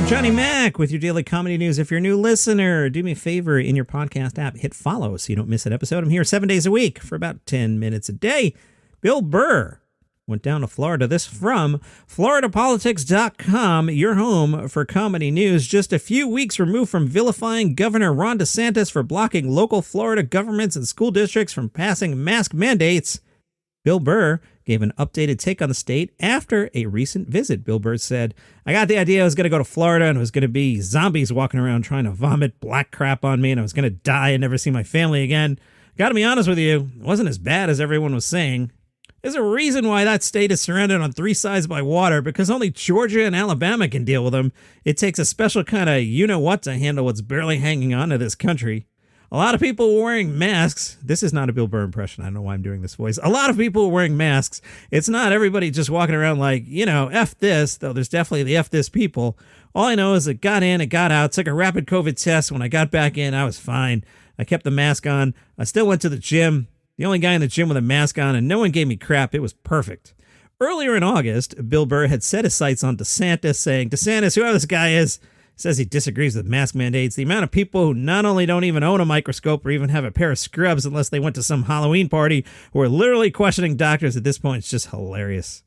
Johnny Mack with your daily comedy news. If you're a new listener, do me a favor in your podcast app, hit follow so you don't miss an episode. I'm here 7 days a week for about 10 minutes a day. Bill Burr went down to Florida. This from FloridaPolitics.com, your home for comedy news. Just a few weeks removed from vilifying Governor Ron DeSantis for blocking local Florida governments and school districts from passing mask mandates, Bill Burr gave an updated take on the state after a recent visit. Bill Burr said, "I got the idea I was going to go to Florida and it was going to be zombies walking around trying to vomit black crap on me and I was going to die and never see my family again. Got to be honest with you, it wasn't as bad as everyone was saying. There's a reason why that state is surrounded on three sides by water, because only Georgia and Alabama can deal with them. It takes a special kind of you-know-what to handle what's barely hanging on to this country. A lot of people were wearing masks." This is not a Bill Burr impression. I don't know why I'm doing this voice. "A lot of people were wearing masks. It's not everybody just walking around like, F this, though there's definitely the F this people. All I know is it got in, it got out, took a rapid COVID test. When I got back in, I was fine. I kept the mask on. I still went to the gym. The only guy in the gym with a mask on, and no one gave me crap. It was perfect." Earlier in August, Bill Burr had set his sights on DeSantis, saying, "DeSantis, whoever this guy is, says he disagrees with mask mandates. The amount of people who not only don't even own a microscope or even have a pair of scrubs unless they went to some Halloween party, who are literally questioning doctors at this point, it's just hilarious."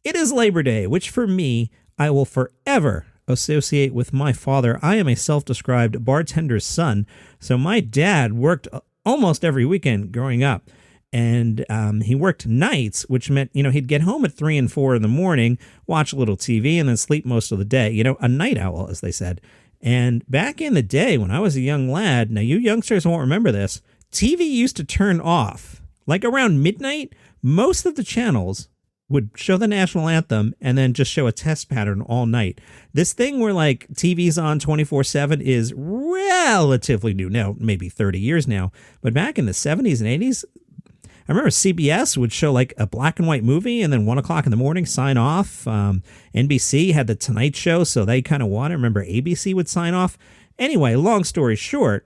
It is Labor Day, which for me, I will forever associate with my father. I am a self-described bartender's son, so my dad worked almost every weekend growing up. And he worked nights, which meant, he'd get home at 3 and 4 in the morning, watch a little TV, and then sleep most of the day. A night owl, as they said. And back in the day when I was a young lad, now you youngsters won't remember this, TV used to turn off. Like around midnight, most of the channels would show the national anthem and then just show a test pattern all night. This thing where like TV's on 24/7 is relatively new. Now, maybe 30 years now. But back in the 70s and 80s, I remember CBS would show like a black and white movie and then 1 o'clock in the morning sign off. NBC had the Tonight Show, so they kind of won. I remember ABC would sign off. Anyway, long story short,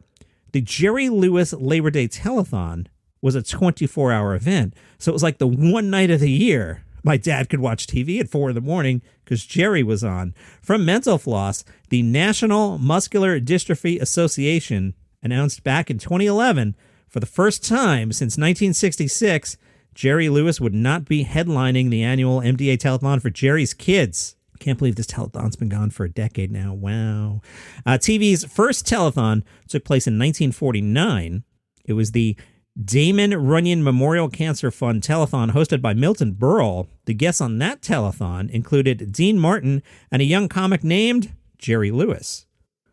the Jerry Lewis Labor Day Telethon was a 24-hour event. So it was like the one night of the year my dad could watch TV at 4 in the morning because Jerry was on. From Mental Floss, the National Muscular Dystrophy Association announced back in 2011, for the first time since 1966, Jerry Lewis would not be headlining the annual MDA Telethon for Jerry's Kids. Can't believe this telethon's been gone for a decade now. Wow. TV's first telethon took place in 1949. It was the Damon Runyon Memorial Cancer Fund telethon hosted by Milton Berle. The guests on that telethon included Dean Martin and a young comic named Jerry Lewis.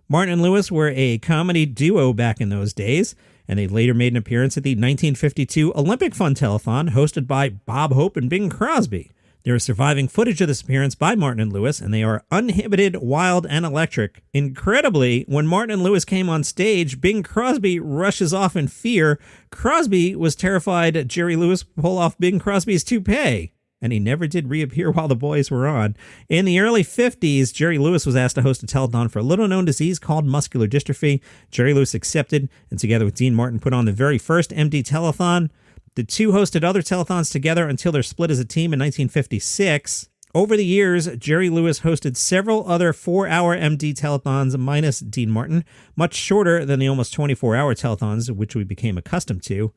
Martin and Lewis were a comedy duo back in those days, and they later made an appearance at the 1952 Olympic Fund Telethon hosted by Bob Hope and Bing Crosby. There is surviving footage of this appearance by Martin and Lewis, and they are uninhibited, wild, and electric. Incredibly, when Martin and Lewis came on stage, Bing Crosby rushes off in fear. Crosby was terrified Jerry Lewis would pull off Bing Crosby's toupee, and he never did reappear while the boys were on. In the early 50s, Jerry Lewis was asked to host a telethon for a little-known disease called muscular dystrophy. Jerry Lewis accepted, and together with Dean Martin put on the very first MD telethon. The two hosted other telethons together until their split as a team in 1956. Over the years, Jerry Lewis hosted several other 4-hour MD telethons minus Dean Martin, much shorter than the almost 24-hour telethons, which we became accustomed to.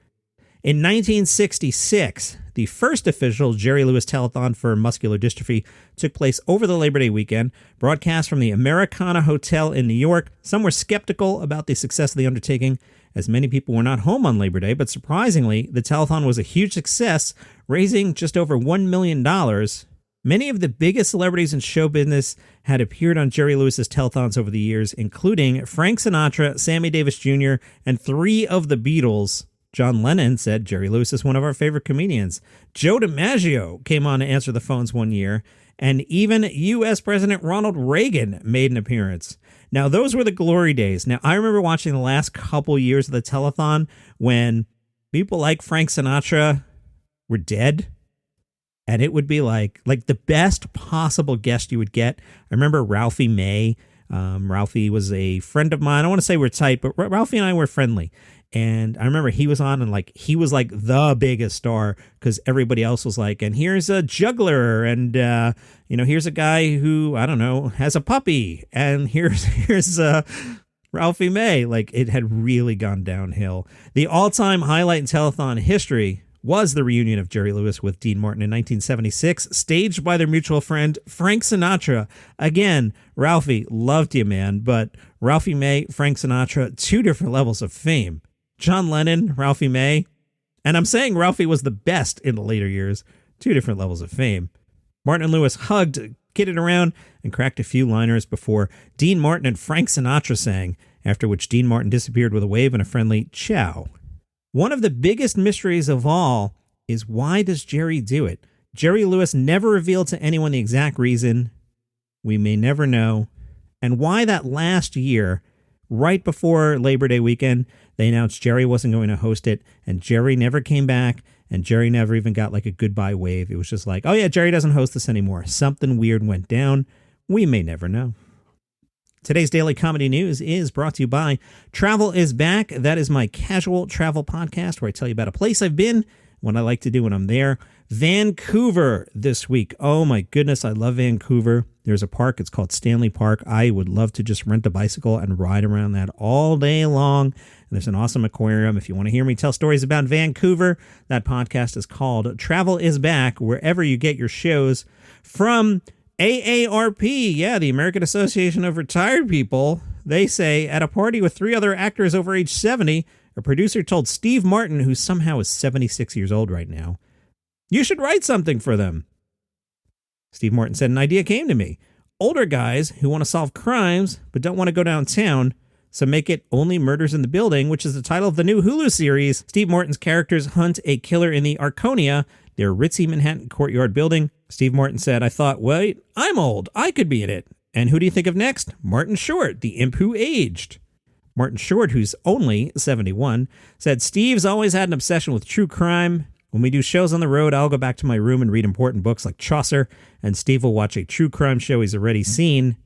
In 1966, the first official Jerry Lewis telethon for muscular dystrophy took place over the Labor Day weekend, broadcast from the Americana Hotel in New York. Some were skeptical about the success of the undertaking, as many people were not home on Labor Day, but surprisingly, the telethon was a huge success, raising just over $1 million. Many of the biggest celebrities in show business had appeared on Jerry Lewis's telethons over the years, including Frank Sinatra, Sammy Davis Jr., and 3 of the Beatles. John Lennon said Jerry Lewis is one of our favorite comedians. Joe DiMaggio came on to answer the phones one year, and even U.S. President Ronald Reagan made an appearance. Now, those were the glory days. Now, I remember watching the last couple years of the telethon when people like Frank Sinatra were dead, and it would be like the best possible guest you would get. I remember Ralphie May. Ralphie was a friend of mine. I don't want to say we're tight, but Ralphie and I were friendly. And I remember he was on and like he was like the biggest star because everybody else was like, and here's a juggler, and here's a guy who, I don't know, has a puppy, and here's Ralphie May. Like, it had really gone downhill. The all-time highlight in telethon history was the reunion of Jerry Lewis with Dean Martin in 1976, staged by their mutual friend Frank Sinatra. Again, Ralphie, loved you, man, but Ralphie May, Frank Sinatra, two different levels of fame. John Lennon, Ralphie May, and I'm saying Ralphie was the best in the later years, two different levels of fame. Martin and Lewis hugged, kidded around, and cracked a few liners before Dean Martin and Frank Sinatra sang, after which Dean Martin disappeared with a wave and a friendly ciao. One of the biggest mysteries of all is, why does Jerry do it? Jerry Lewis never revealed to anyone the exact reason. We may never know. And why that last year, right before Labor Day weekend, they announced Jerry wasn't going to host it, and Jerry never came back, and Jerry never even got like a goodbye wave. It was just like, oh yeah, Jerry doesn't host this anymore. Something weird went down. We may never know. Today's Daily Comedy News is brought to you by Travel is Back. That is my casual travel podcast where I tell you about a place I've been, what I like to do when I'm there. Vancouver this week. Oh my goodness, I love Vancouver. There's a park, it's called Stanley Park. I would love to just rent a bicycle and ride around that all day long. And there's an awesome aquarium. If you want to hear me tell stories about Vancouver, that podcast is called Travel is Back, wherever you get your shows from. AARP, yeah, the American Association of Retired People. They say, at a party with three other actors over age 70, a producer told Steve Martin, who somehow is 76 years old right now, you should write something for them. Steve Martin said, an idea came to me. Older guys who want to solve crimes but don't want to go downtown, so make it Only Murders in the Building, which is the title of the new Hulu series. Steve Martin's characters hunt a killer in the Arconia, their ritzy Manhattan courtyard building. Steve Martin said, I thought, wait, I'm old. I could be in it. And who do you think of next? Martin Short, the imp who aged. Martin Short, who's only 71, said, Steve's always had an obsession with true crime. When we do shows on the road, I'll go back to my room and read important books like Chaucer, and Steve will watch a true crime show he's already seen.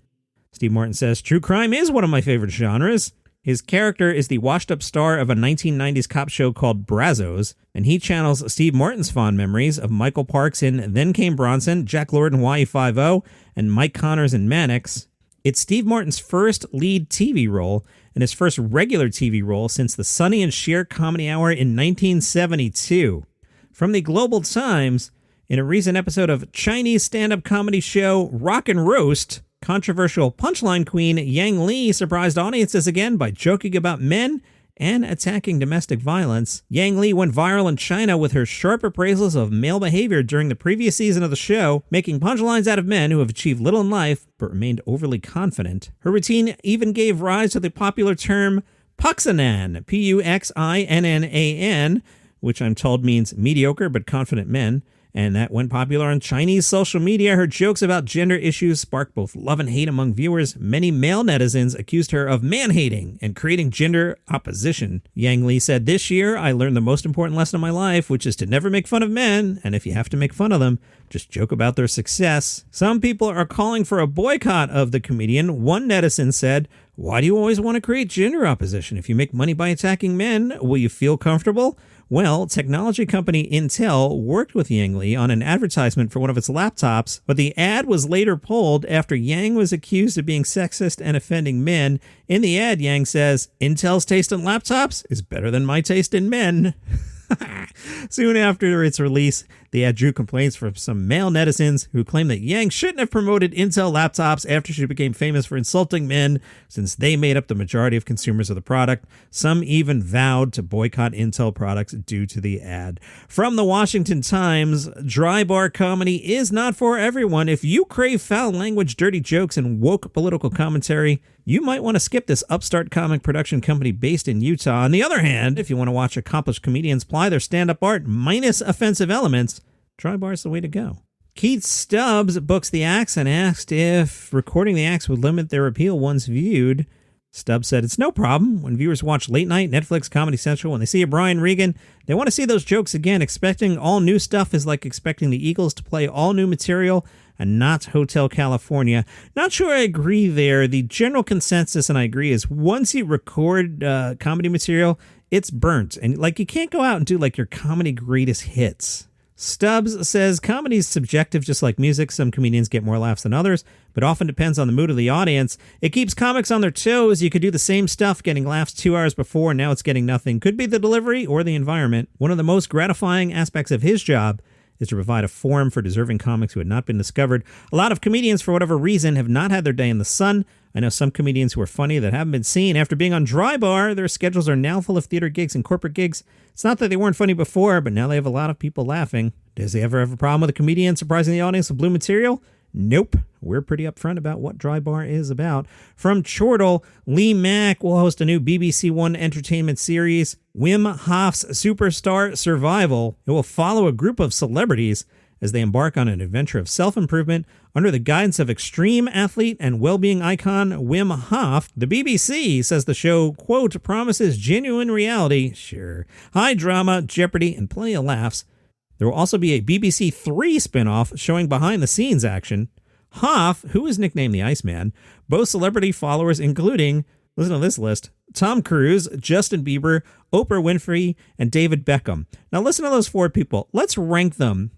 Steve Martin says, true crime is one of my favorite genres. His character is the washed-up star of a 1990s cop show called Brazos, and he channels Steve Martin's fond memories of Michael Parks in Then Came Bronson, Jack Lord in YE50, and Mike Connors in Mannix. It's Steve Martin's first lead TV role, and his first regular TV role since the Sonny and Cher Comedy Hour in 1972. From the Global Times, in a recent episode of Chinese stand-up comedy show Rock and Roast, controversial punchline queen Yang Li surprised audiences again by joking about men and attacking domestic violence. Yang Li went viral in China with her sharp appraisals of male behavior during the previous season of the show, making punchlines out of men who have achieved little in life but remained overly confident. Her routine even gave rise to the popular term Puxinan, Puxinnan, which I'm told means mediocre but confident men. And that went popular on Chinese social media. Her jokes about gender issues sparked both love and hate among viewers. Many male netizens accused her of man-hating and creating gender opposition. Yang Li said, this year, I learned the most important lesson of my life, which is to never make fun of men. And if you have to make fun of them, just joke about their success. Some people are calling for a boycott of the comedian. One netizen said, why do you always want to create gender opposition? If you make money by attacking men, will you feel comfortable? Well, technology company Intel worked with Yang Li on an advertisement for one of its laptops, but the ad was later pulled after Yang was accused of being sexist and offending men. In the ad, Yang says, Intel's taste in laptops is better than my taste in men. Soon after its release, the ad drew complaints from some male netizens who claimed that Yang shouldn't have promoted Intel laptops after she became famous for insulting men, since they made up the majority of consumers of the product. Some even vowed to boycott Intel products due to the ad. From the Washington Times, dry bar comedy is not for everyone. If you crave foul language, dirty jokes, and woke political commentary, you might want to skip this upstart comic production company based in Utah. On the other hand, if you want to watch accomplished comedians ply their stand-up art minus offensive elements, dry bar's the way to go. Keith Stubbs books the acts and asked if recording the acts would limit their appeal once viewed. Stubbs said, it's no problem. When viewers watch late night, Netflix, Comedy Central, when they see a Brian Regan, they want to see those jokes again. Expecting all new stuff is like expecting the Eagles to play all new material and not Hotel California. Not sure I agree there. The general consensus, and I agree, is once you record comedy material, it's burnt. And like, you can't go out and do like your comedy greatest hits. Stubbs says comedy's subjective just like music. Some comedians get more laughs than others, but often depends on the mood of the audience. It keeps comics on their toes. You could do the same stuff getting laughs 2 hours before, and now it's getting nothing. Could be the delivery or the environment. One of the most gratifying aspects of his job is to provide a forum for deserving comics who had not been discovered. A lot of comedians, for whatever reason, have not had their day in the sun. I know some comedians who are funny that haven't been seen. After being on Dry Bar, their schedules are now full of theater gigs and corporate gigs. It's not that they weren't funny before, but now they have a lot of people laughing. Does he ever have a problem with a comedian surprising the audience with blue material? Nope. We're pretty upfront about what Dry Bar is about. From Chortle, Lee Mack will host a new BBC One entertainment series, Wim Hof's Superstar Survival. It will follow a group of celebrities as they embark on an adventure of self-improvement under the guidance of extreme athlete and well-being icon Wim Hof. The BBC says the show, quote, promises genuine reality, sure, high drama, jeopardy, and plenty of laughs. There will also be a BBC 3 spinoff showing behind-the-scenes action. Hoff, who is nicknamed the Iceman, boasts celebrity followers including, listen to this list, Tom Cruise, Justin Bieber, Oprah Winfrey, and David Beckham. Now listen to those 4 people. Let's rank them.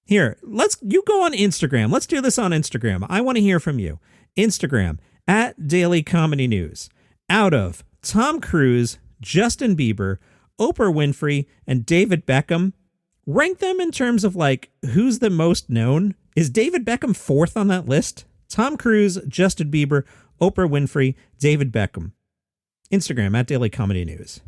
Here, you go on Instagram. Let's do this on Instagram. I want to hear from you. Instagram, @Daily Comedy News. Out of Tom Cruise, Justin Bieber, Oprah Winfrey, and David Beckham, rank them in terms of like who's the most known. Is David Beckham 4th on that list? Tom Cruise, Justin Bieber, Oprah Winfrey, David Beckham. Instagram, @Daily Comedy News.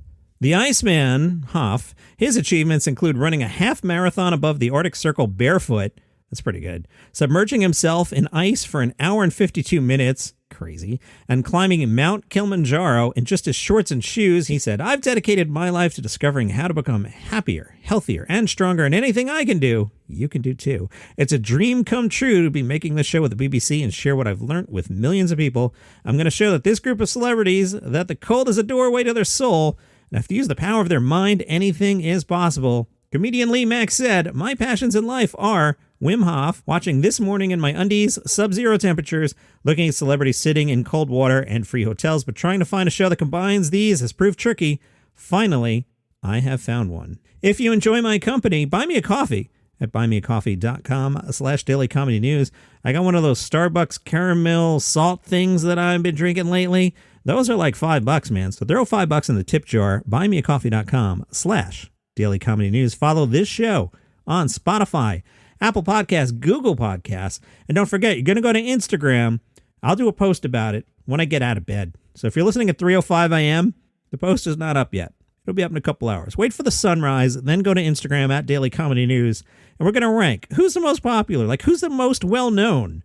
The Iceman, Hoff, his achievements include running a half marathon above the Arctic Circle barefoot. That's pretty good. Submerging himself in ice for an hour and 52 minutes. Crazy. And climbing Mount Kilimanjaro in just his shorts and shoes. He said, I've dedicated my life to discovering how to become happier, healthier, and stronger, and anything I can do, you can do too. It's a dream come true to be making this show with the BBC and share what I've learned with millions of people. I'm going to show that this group of celebrities, that the cold is a doorway to their soul, and if they use the power of their mind, anything is possible. Comedian Lee Mack said, my passions in life are Wim Hof, watching This Morning in my undies, sub-zero temperatures, looking at celebrities sitting in cold water and free hotels, but trying to find a show that combines these has proved tricky. Finally, I have found one. If you enjoy my company, buy me a coffee at buymeacoffee.com/dailycomedynews. I got one of those Starbucks caramel salt things that I've been drinking lately. Those are like $5, man. So throw $5 in the tip jar. Buymeacoffee.com/dailycomedynews. Follow this show on Spotify, Apple Podcasts, Google Podcasts. And don't forget, you're going to go to Instagram. I'll do a post about it when I get out of bed. So if you're listening at 3:05 a.m., the post is not up yet. It'll be up in a couple hours. Wait for the sunrise, then go to Instagram @dailycomedynews, and we're going to rank who's the most popular, like who's the most well-known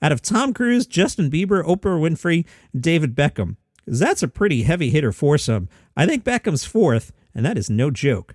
out of Tom Cruise, Justin Bieber, Oprah Winfrey, David Beckham. Because that's a pretty heavy hitter foursome. I think Beckham's 4th, and that is no joke.